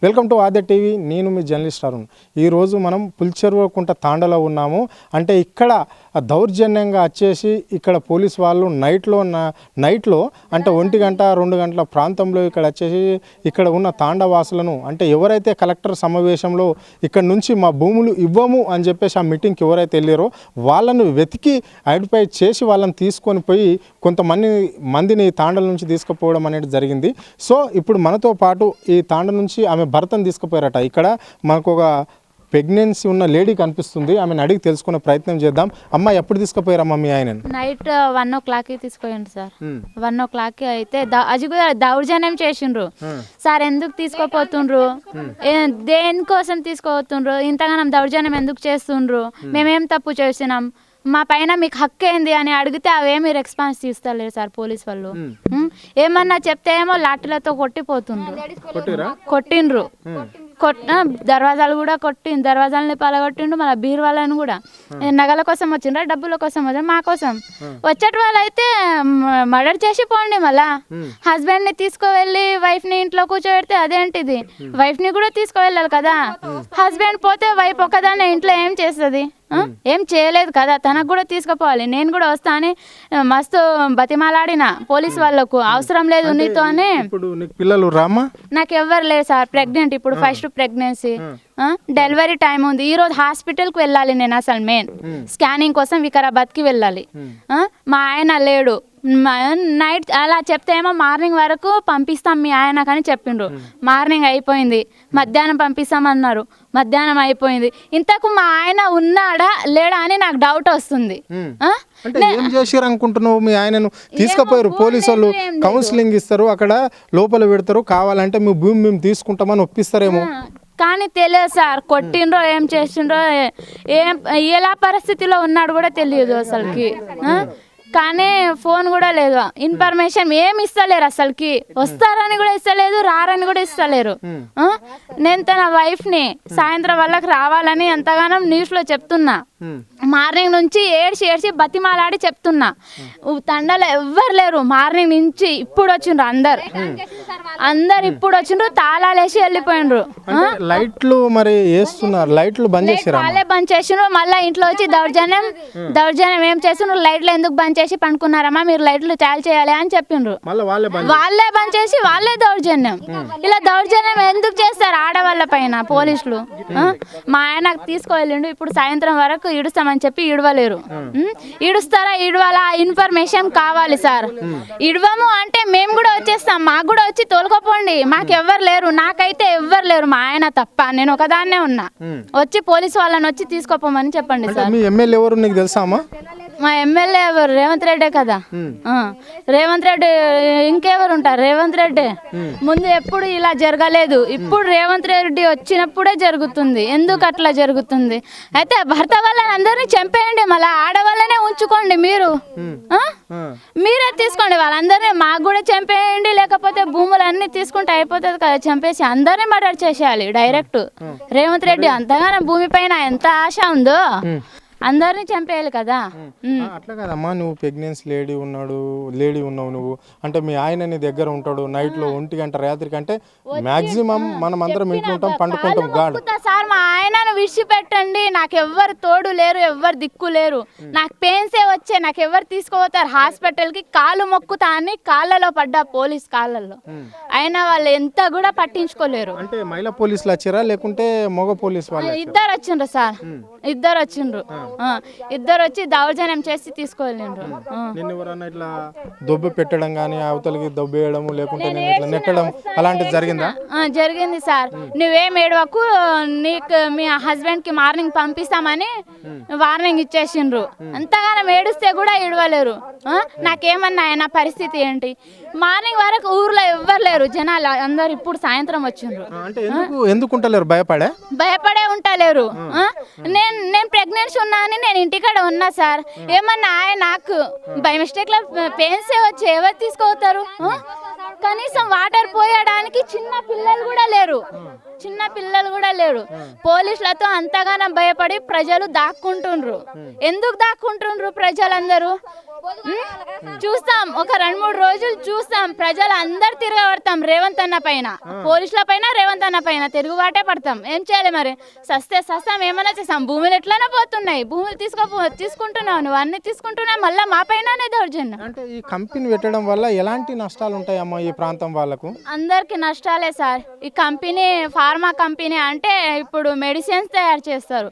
Welcome to Aadya TV. నేను మీ journalist Arun. ఈరోజు మనం పులిచెరువుకుంట తాండలో ఉన్నాము. అంటే ఇక్కడ దౌర్జన్యంగా వచ్చేసి ఇక్కడ పోలీస్ వాళ్ళు నైట్లో అంటే 1 గంట 2 గంటల ప్రాంతంలో ఇక్కడ వచ్చేసి ఇక్కడ ఉన్న తాండవాసులను అంటే ఎవరైతే కలెక్టర్ సమావేశంలో ఇక్కడ నుంచి మా భూములు ఇవ్వము అని చెప్పేసి ఆ మీటింగ్కి ఎవరైతే వెళ్ళారో వాళ్ళను వెతికి ఐడెంటిఫై చేసి వాళ్ళని తీసుకొని పోయి కొంతమందిని తాండల నుంచి తీసుకుపోవడం అనేది జరిగింది. సో ఇప్పుడు మనతో పాటు ఈ తాండ నుంచి ఆమె భర్తను తీసుకుపోయారట. ఇక్కడ మనకు ఒక ప్రెగ్నెన్సీ ఉన్న లేడీ కనిపిస్తుంది. ఆమెను అడిగి తెలుసుకునే ప్రయత్నం చేద్దాం. అమ్మ ఎప్పుడు తీసుకుపోయారమ్మా మీ ఆయన? Night 1 o'clockకి తీసుకుపోయిండు sir. 1 o'clockకి అయితే అది కూడా దౌర్జన్యం చేసిండ్రు సార్. ఎందుకు తీసుకోపోతుండ్రు, దేనికోసం తీసుకోపోతుండ్రు, ఇంతగానం దౌర్జన్యం ఎందుకు చేస్తుండ్రు, మేమేం తప్పు చేసినాం, మా పైన మీకు హక్కు ఏంది అని అడిగితే అవేమి రెస్పాన్స్ తీస్తలేరు సార్ పోలీస్ వాళ్ళు. ఏమన్నా చెప్తే ఏమో లాఠీలతో కొట్టిండ్రు. దర్వాజాలు కూడా దర్వాజాలని పలగొట్టిండు. మన బీరువాళ్ళని కూడా నగల కోసం వచ్చిండ్రా, డబ్బుల కోసం వచ్చిండ్రా, మా కోసం వచ్చేటి వాళ్ళు అయితే మర్డర్ చేసి పోండి. మళ్ళా హస్బెండ్ ని తీసుకువెళ్ళి వైఫ్ ని ఇంట్లో కూర్చోబెడితే అదేంటిది, వైఫ్ ని కూడా తీసుకువెళ్ళాలి కదా. హస్బెండ్ పోతే వైఫ్ ఒక్కదాన్ని ఇంట్లో ఏం చేస్తుంది, ఏం చేయలేదు కదా, తనకు కూడా తీసుకుపోవాలి. నేను కూడా వస్తా అని మస్తు బతిమాలాడిన పోలీస్ వాళ్ళకు, అవసరం లేదు నీతో అని. పిల్లలు రామా? నాకు ఎవ్వరు లేదు సార్, ప్రెగ్నెంట్, ఇప్పుడు ఫస్ట్ ప్రెగ్నెన్సీ, డెలివరీ టైం ఉంది. ఈ రోజు హాస్పిటల్కి వెళ్ళాలి నేను, అసలు మెయిన్ స్కానింగ్ కోసం వికారాబాద్కి వెళ్ళాలి. మా ఆయన లేడు. నైట్ అలా చెప్తే ఏమో మార్నింగ్ వరకు పంపిస్తాం మీ ఆయన కానీ చెప్పిండ్రు. మార్నింగ్ అయిపోయింది, మధ్యాహ్నం పంపిస్తామన్నారు, మధ్యాహ్నం అయిపోయింది. ఇంతకు మా ఆయన ఉన్నాడా లేడా అని నాకు డౌట్ వస్తుంది. ఏం చేశారు అనుకుంటున్నావు? మీ ఆయనను తీసుకుపోయారు పోలీసు వాళ్ళు, కౌన్సిలింగ్ ఇస్తారు, అక్కడ లోపల పెడతారు, కావాలంటే మీ భూమి మేము తీసుకుంటామని ఒప్పిస్తారేమో. కానీ తెలియదు సార్, కొట్టిండ్రో ఏం చేసిండ్రో, ఎలా పరిస్థితిలో ఉన్నాడు కూడా తెలియదు అసలుకి. కానీ ఫోన్ కూడా లేదు, ఇన్ఫర్మేషన్ ఏమి ఇస్తలేరు అసలుకి. వస్తారని కూడా ఇస్తలేదు, రారని కూడా ఇస్తలేరు. నేను తన వైఫ్ని సాయంత్రం వాళ్ళకి రావాలని ఎంతగానో న్యూస్లో చెప్తున్నా. మార్నింగ్ నుంచి ఏడ్చి బతిమాలాడి చెప్తున్నా. తండలో ఎవ్వరు లేరు. మార్నింగ్ నుంచి ఇప్పుడు వచ్చిండ్రు అందరు ఇప్పుడు వచ్చిండ్రు, తాళాలేసి వెళ్ళిపోయిండ్రు. లైట్లు మరి వేస్తున్నారు, లైట్లు బంద్ చేసారు, వాళ్ళే బంద్ చేసిండ్రు. మళ్ళీ ఇంట్లో వచ్చి దౌర్జన్యం ఏం చేసిండ్రు, లైట్లు ఎందుకు బంద్ చేసి పండుకున్నారమ్మా, మీరు లైట్లు చాలు చేయాలి అని చెప్పిండ్రు. వాళ్ళే బంద్ చేసి వాళ్ళే దౌర్జన్యం. ఇలా దౌర్జన్యం ఎందుకు చేస్తారు ఆడవాళ్ళ పైన పోలీసులు? మా ఆయన తీసుకువెళ్ళిండు, ఇప్పుడు సాయంత్రం వరకు ఇడుస్తామని చెప్పి ఇడవలేరు. ఇడుస్తారా, ఇడవాలా, ఇన్ఫర్మేషన్ కావాలి సార్. ఇడవము అంటే మేము కూడా వచ్చేస్తాం, మాకు కూడా వచ్చి తోలుకోపోండి. మాకు ఎవ్వరు లేరు, నాకైతే ఎవ్వరు లేరు, మా ఆయన తప్ప. నేను ఒకదాన్నే ఉన్నా. వచ్చి పోలీసు వాళ్ళని వచ్చి తీసుకోపోమని చెప్పండి సార్. మీ ఎమ్మెల్యే ఎవరు నీకు తెలుసా? మా ఎమ్మెల్యే ఎవరు? రేవంత్ రెడ్డే కదా. రేవంత్ రెడ్డి, ఇంకెవరు ఉంటారు? రేవంత్ రెడ్డి. ముందు ఎప్పుడు ఇలా జరగలేదు, ఇప్పుడు రేవంత్ రెడ్డి వచ్చినప్పుడే జరుగుతుంది. ఎందుకు అట్లా జరుగుతుంది? అయితే భర్త వాళ్ళని అందరినీ చంపేయండి, మళ్ళీ ఆడవాళ్ళనే ఉంచుకోండి. మీరే తీసుకోండి వాళ్ళందరినీ, మాకు కూడా చంపేయండి. లేకపోతే భూములన్నీ తీసుకుంటే అయిపోతుంది కదా, చంపేసి అందరినీ మర్డర్ చేసేయాలి డైరెక్ట్. రేవంత్ రెడ్డి అంతగానో భూమి పైన ఎంత ఆశ ఉందో అందరినీ చంపేయాలి కదా. అట్లా కదమ్మా, నువ్వు ప్రెగ్నెన్సీ లేడీ ఉన్నావు నువ్వు అంటే మీ ఆయన నీ దగ్గర ఉంటాడు. నైట్లో 1 గంట రాత్రికి అంటే మాక్సిమం మనం అందరం ఇంట్లో ఉంటాం, పండుకుంటాం. గాడు సార్ మా ఆయనను విడిచిపెట్టండి, నాకు ఎవ్వరు తోడు లేరు, ఎవ్వరు దిక్కు లేరు. నాకు పెయిన్సే వచ్చే, నాకు ఎవరు తీసుకుపోతారు హాస్పిటల్కి? కాళ్ళు మొక్కుతా అని కాళ్ళలో పడ్డా, పోలీస్ కాళ్ళల్లో. అయినా వాళ్ళు ఎంత కూడా పట్టించుకోలేరు. అంటే మహిళా పోలీసులు వచ్చారా లేకుంటే మగ పోలీసు వాళ్ళు? ఇద్దరు వచ్చిండ్రు సార్, ఇద్దరు వచ్చిండ్రు. ఇద్దరు వచ్చి దౌర్జన్యం చేసి తీసుకువెళ్ళిండ్రు. నేను ఎవరన్నా ఇట్లా దొబ్బ పెట్టడం కానీ, అవతలకి దొబ్బేయడం లేకుంటే నేను ఇట్లా నెట్టడం అలాంటిది జరిగిందా? జరిగింది సార్. నువ్వేం ఏడవకు, నీకు మీ హస్బెండ్ కి మార్నింగ్ పంపిస్తామని వార్నింగ్ ఇచ్చేసిండ్రు. అంతగానో ఏడుస్తే కూడా ఏడవలేరు. నాకేమన్నా ఆయన పరిస్థితి ఏంటి? మార్నింగ్ వరకు ఊర్లో ఎవ్వరు లేరు జనాలు, అందరు ఇప్పుడు సాయంత్రం వచ్చిండ్రు. ఎందుకుంటలేరు? భయపడే ఉంటలేరు. నేను ప్రెగ్నెన్సీ ఉన్నా అని నేను ఇంటికాడ ఉన్నా సార్. ఏమన్నా నాకు బై మిస్టేక్ లో పెయిన్స్ వచ్చి ఎవరు తీసుకోతారు? కనీసం వాటర్ పోయడానికి చిన్న పిల్లలు కూడా లేరు, చిన్న పిల్లలు కూడా లేరు. పోలీసులతో అంతగానో భయపడి ప్రజలు దాక్కుంటుండ్రు. ఎందుకు దాక్కుంటుండ్రు ప్రజలందరూ? చూస్తాం, ఒక 2-3 రోజులు చూస్తాం, ప్రజలు అందరు తిరగబడతాం రేవంత్ అన్న పైన, పోలీసుల పైన, రేవంత్ అన్న పైన తిరుగుబాటే పడతాం. ఏం చేయాలి మరి? సస్తాం, ఏమైనా చేస్తాం. భూములు ఎట్లనే పోతున్నాయి, భూములు తీసుకుంటున్నావు, నువ్వు అన్ని తీసుకుంటున్నావు, మళ్ళీ మా పైననే దౌర్జన్యం. అంటే ఈ కంపెనీ పెట్టడం వల్ల ఎలాంటి నష్టాలు ఉంటాయమ్మా ఈ ప్రాంతం వాళ్ళకు? అందరికి నష్టాలే సార్. ఈ కంపెనీ ఫార్మా కంపెనీ అంటే ఇప్పుడు మెడిసిన్స్ తయారు చేస్తారు.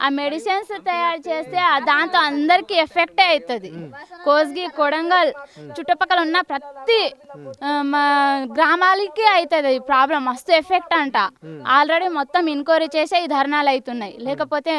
ఆ మెడిసిన్స్ తయారు చేస్తే దాంతో అందరికి ఎఫెక్టే అవుతుంది. కోస్గి, కొడంగల్ చుట్టుపక్కల ఉన్న ప్రతి గ్రామాలకి అవుతుంది ఈ ప్రాబ్లం, మస్తు ఎఫెక్ట్ అంట. ఆల్రెడీ మొత్తం ఎంక్వైరీ చేసే ఈ ధర్నాలు అవుతున్నాయి, లేకపోతే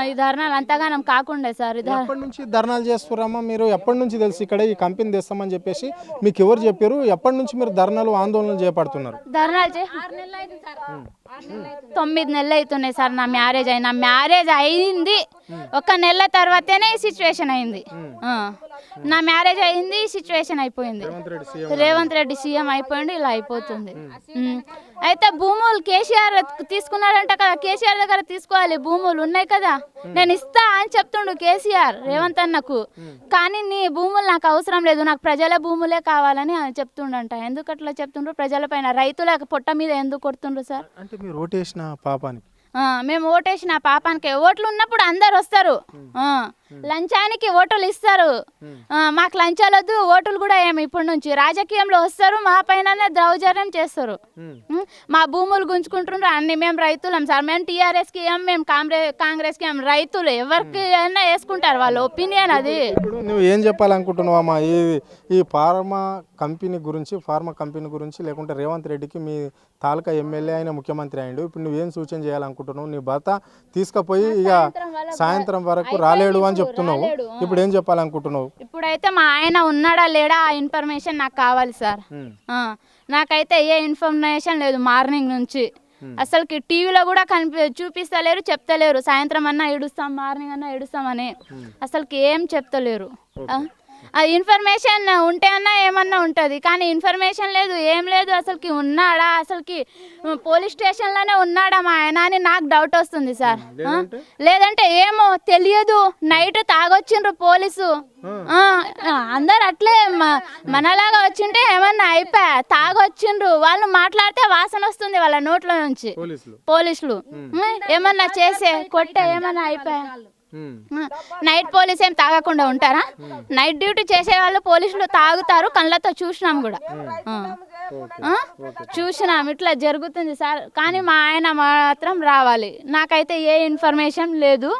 ఈ ధర్నాలు అంతగానం కాకుండా సార్. ఎప్పటి నుంచి ధర్నాలు చేస్తున్నారమ్మా మీరు? ఎప్పటి నుంచి తెలుసు ఇక్కడ ఈ కంపెనీ తెస్తామని చెప్పేసి మీకు ఎవరు చెప్పారు? ఎప్పటి నుంచి మీరు ధర్నాలు, ఆందోళనలు చేపడుతున్నారు? ధర్నాలు 9 నెలలు అవుతున్నాయి సార్. నా మ్యారేజ్ అయింది 1 నెల తర్వాతనే ఈ సిచ్యువేషన్ అయింది. నా మ్యారేజ్ అయింది, ఈ సిచ్యువేషన్ అయిపోయింది. రేవంత్ రెడ్డి సీఎం అయిపోయింది, ఇలా అయిపోతుంది. అయితే భూములు కేసీఆర్ తీసుకున్నాడంట కదా, కేసీఆర్ దగ్గర తీసుకోవాలి, భూములు ఉన్నాయి కదా, నేను ఇస్తా అని చెప్తుండు కేసీఆర్ రేవంత్ అన్నకు. కానీ నీ భూములు నాకు అవసరం లేదు, నాకు ప్రజల భూములే కావాలని చెప్తుండంట. ఎందుకు అట్లా చెప్తుండ్రు? ప్రజల పైన, రైతుల పొట్ట మీద ఎందుకు కొడుతుండ్రు సార్? అంటే మీరు ఓటేసిన పాపానికి? మేము ఓటేసిన పాపానికి. ఓట్లు ఉన్నప్పుడు అందరు వస్తారు, లంచానికి ఓటులు ఇస్తారు. మాకు లంచాలు వద్దు, ఓటులు కూడా ఏమి ఇప్పటి నుంచి రాజకీయంలో వస్తారు, మా పైననే దౌర్జన్యం చేస్తారు. మా భూములు గుంజుకుంటున్నారు అన్ని. మేము రైతులం సార్, మేము టీఆర్ఎస్కి ఏం, మేము కాంగ్రెస్కి ఏం, రైతులు ఎవరికి అయినా వేసుకుంటారు, వాళ్ళ ఒపీనియన్ అది. ఇప్పుడు నువ్వు ఏం చెప్పాలనుకుంటున్నావమ్మా ఈ ఫార్మా కంపెనీ గురించి, లేకుంటే రేవంత్ రెడ్డికి మీ తాలూకా ఎమ్మెల్యే అయిన ముఖ్యమంత్రి అయ్యిండు, ఇప్పుడు నువ్వేం సూచన చేయాలనుకుంటున్నావు? నీ భర్త తీసుకుపోయి ఇక సాయంత్రం వరకు రాలేడు అని చెప్తున్నావు, ఇప్పుడు ఏం చెప్పాలనుకుంటున్నావు? ఇప్పుడైతే మా ఆయన ఉన్నాడా లేడా ఆ ఇన్ఫర్మేషన్ నాకు కావాలి సార్. నాకైతే ఏ ఇన్ఫర్మేషన్ లేదు మార్నింగ్ నుంచి. అసలుకి టీవీలో కూడా చూపిస్తలేరు, చెప్తలేరు. సాయంత్రం అన్నా ఏడుస్తాం, మార్నింగ్ అన్నా ఏడుస్తామని అసలుకి ఏం చెప్తలేరు. ఆ ఇన్ఫర్మేషన్ ఉంటే అన్నా ఏమన్నా ఉంటుంది, కానీ ఇన్ఫర్మేషన్ లేదు, ఏం లేదు. అసలుకి ఉన్నాడా, అసలుకి పోలీస్ స్టేషన్లోనే ఉన్నాడా మా ఆయన అని నాకు డౌట్ వస్తుంది సార్. లేదంటే ఏమో తెలియదు, నైట్ తాగొచ్చిండ్రు పోలీసు. అందరు అట్లే మనలాగా వచ్చింటే ఏమన్నా అయిపోయా, తాగొచ్చిండ్రు. వాళ్ళు మాట్లాడితే వాసన వస్తుంది వాళ్ళ నోట్ల నుంచి. పోలీసులు ఏమన్నా చేసే కొట్టే ఏమన్నా అయిపోయా. నైట్ పోలీస్ ఏం తాగకుండా ఉంటారా? నైట్ డ్యూటీ చేసే వాళ్ళు పోలీసులు తాగుతారు, కళ్ళతో చూసినాం కూడా, చూసినాం. ఇట్లా జరుగుతుంది సార్. కానీ మా ఆయన మాత్రం రావాలి. నాకైతే ఏ ఇన్ఫర్మేషన్ లేదు.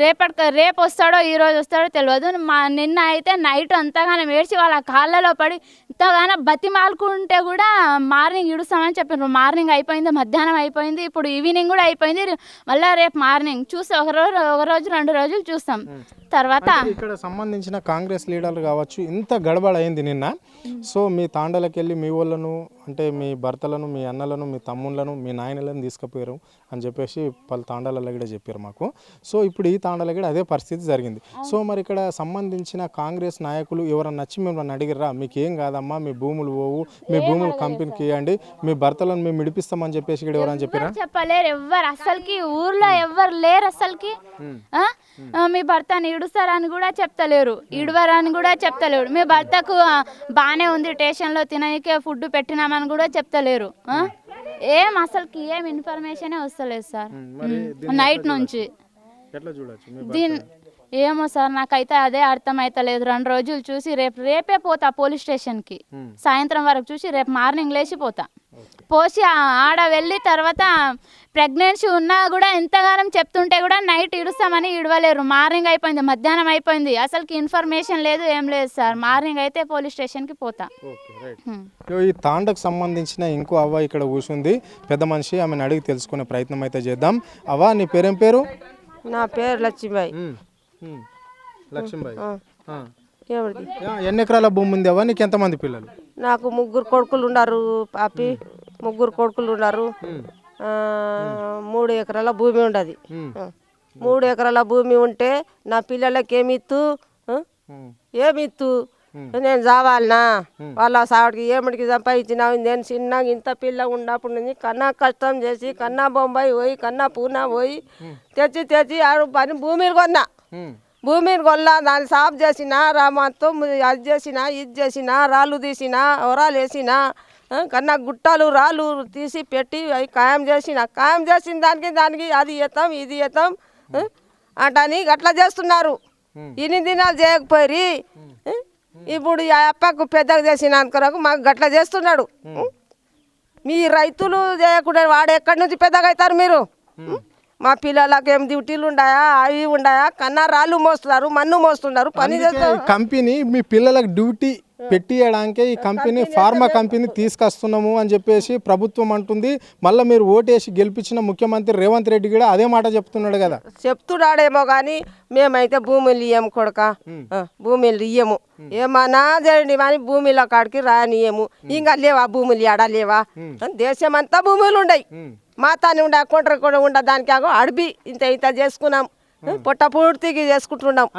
రేపు వస్తాడో ఈ రోజు వస్తాడో తెలియదు. నిన్న అయితే నైట్ అంతగానో ఏడ్చి వాళ్ళ కాళ్ళలో పడి ఇంతగానో బతిమాలుకుంటే కూడా మార్నింగ్ ఇడుస్తామని చెప్పారు. మార్నింగ్ అయిపోయింది, మధ్యాహ్నం అయిపోయింది, ఇప్పుడు ఈవినింగ్ కూడా అయిపోయింది. మళ్ళీ రేపు మార్నింగ్ చూస్తే ఒక రోజు 2 రోజులు చూస్తాం. తర్వాత ఇక్కడ సంబంధించిన కాంగ్రెస్ లీడర్లు కావచ్చు, ఇంత గడబడ అయింది నిన్న. సో మీ తాండలకి వెళ్ళి మీ వాళ్ళను, అంటే మీ భర్తలను, మీ అన్నలను, మీ తమ్ముళ్ళను, మీ నాయనలను తీసుకుపోయారు అని చెప్పేసి పలు తాండాలలో కూడా చెప్పారు మాకు. సో ఇప్పుడు ఈ తాండాలో కూడా అదే పరిస్థితి జరిగింది. సో మరి ఇక్కడ సంబంధించిన కాంగ్రెస్ నాయకులు ఎవరన్నా వచ్చి మిమ్మల్ని అడిగిర్రా, మీకు ఏం కాదమ్మా, మీ భూములు పోవు, మీ భూములు కంపెనీకి ఇవ్వండి, మీ భర్తలను మేము విడిపిస్తామని చెప్పేసి ఇక్కడ ఎవరని చెప్పారా? చెప్పలేరు ఎవ్వరు, అసలుకి ఊర్లో ఎవ్వరు లేరు. అసలుకి మీ భర్తని ఇడుస్తారని కూడా చెప్తలేరు, ఇడవరని కూడా చెప్తలేరు. మీ భర్తకు బాగానే ఉంది, స్టేషన్లో తినకే ఫుడ్ పెట్టినామని కూడా చెప్తలేరు. ఏం అసలుకి ఏం ఇన్ఫర్మేషన్ వస్తలేదు సార్ నైట్ నుంచి. ఏమో సార్, నాకైతే అదే అర్థమైతలేదు. 2 రోజులు చూసి రేపే పోతా పోలీస్ స్టేషన్కి. సాయంత్రం వరకు చూసి రేపు మార్నింగ్ లేచిపోతా. పోసి ఆడ వెళ్ళి తర్వాత ప్రెగ్నెన్సీ ఉన్నా కూడా ఎంతగానం చెప్తుంటే కూడా నైట్ ఇడుస్తామని ఇడవలేరు. మార్నింగ్ అయిపోయింది, మధ్యాహ్నం అయిపోయింది, అసలుకి ఇన్ఫర్మేషన్ లేదు, ఏం లేదు సార్. మార్నింగ్ అయితే పోలీస్ స్టేషన్కి పోతా. ఈ తాండకు సంబంధించిన ఇంకో అవ్వ ఇక్కడ కూర్చుంది, పెద్ద మనిషి. ఆమెను అడిగి తెలుసుకునే ప్రయత్నం అయితే చేద్దాం. అవ్వ, నీ పేరేం పేరు? నా పేరు లక్ష్మీబాయి. లక్ష్మీబాయి, ఎన్ని ఎకరాల భూమి ఉంది అవ్వ? నీకు ఎంతమంది పిల్లలు? నాకు 3 కొడుకులు ఉన్నారు పాపి, 3 కొడుకులు ఉన్నారు. 3 ఎకరాల భూమి ఉండదు. 3 ఎకరాల భూమి ఉంటే నా పిల్లలకి ఏమిత్తు నేను చావాలనా వాళ్ళ సావిడికి ఏమిడికి సంపాదించినావు నేను చిన్నగా ఇంత పిల్ల ఉన్నప్పుడు నుంచి కన్నా కష్టం చేసి కన్నా బొంబాయి పోయి కన్నా పూనా పోయి తెచ్చి ఆరు పని భూమిని కొన్నా భూమిని కొన్నా దాన్ని సాఫ్ చేసిన మొత్తం అది చేసిన ఇది చేసిన రాళ్ళు తీసిన ఒరాలు వేసిన కన్నా గుట్టలు రాళ్ళు తీసి పెట్టి అవి ఖాయం చేసిన దానికి అది ఎత్తాం ఇది ఎత్తాం అంటని అట్లా చేస్తున్నారు. ఇన్ని దినాలు చేయకపోయి ఇప్పుడు ఆ అప్పకు పెద్దగా చేసిన కొరకు మాకు గట్లా చేస్తున్నాడు. మీ రైతులు చేయకుండా వాడు ఎక్కడి నుంచి పెద్దగా అవుతారు మీరు? మా పిల్లలకు ఏం డ్యూటీలు ఉన్నాయా అవి ఉన్నాయా? కన్నా రాళ్ళు మోస్తున్నారు మన్ను మోస్తున్నారు పని చేస్తారు. కంపెనీ మీ పిల్లలకు డ్యూటీ పెట్టియడానికే ఈ కంపెనీ ఫార్మా కంపెనీ తీసుకొస్తున్నాము అని చెప్పేసి ప్రభుత్వం అంటుంది. మళ్ళీ మీరు ఓటేసి గెలిపించిన ముఖ్యమంత్రి రేవంత్ రెడ్డి కూడా అదే మాట చెప్తున్నాడు కదా. చెప్తున్నాడేమో కానీ మేమైతే భూములు ఇయ్యము కొడక, భూములు ఇయ్యము. ఏమన్నా చేయండి కానీ భూమిలో కాడికి రానియము. ఇంకా లేవా భూములు ఏడా లేవా? దేశం అంతా భూములు ఉండయి. మాతాని ఉండ కొండ్ర కూడా ఉండ దానికి అడబి ఇంత చేసుకున్నాం. పొట్ట పూర్తికి చేసుకుంటున్నాం.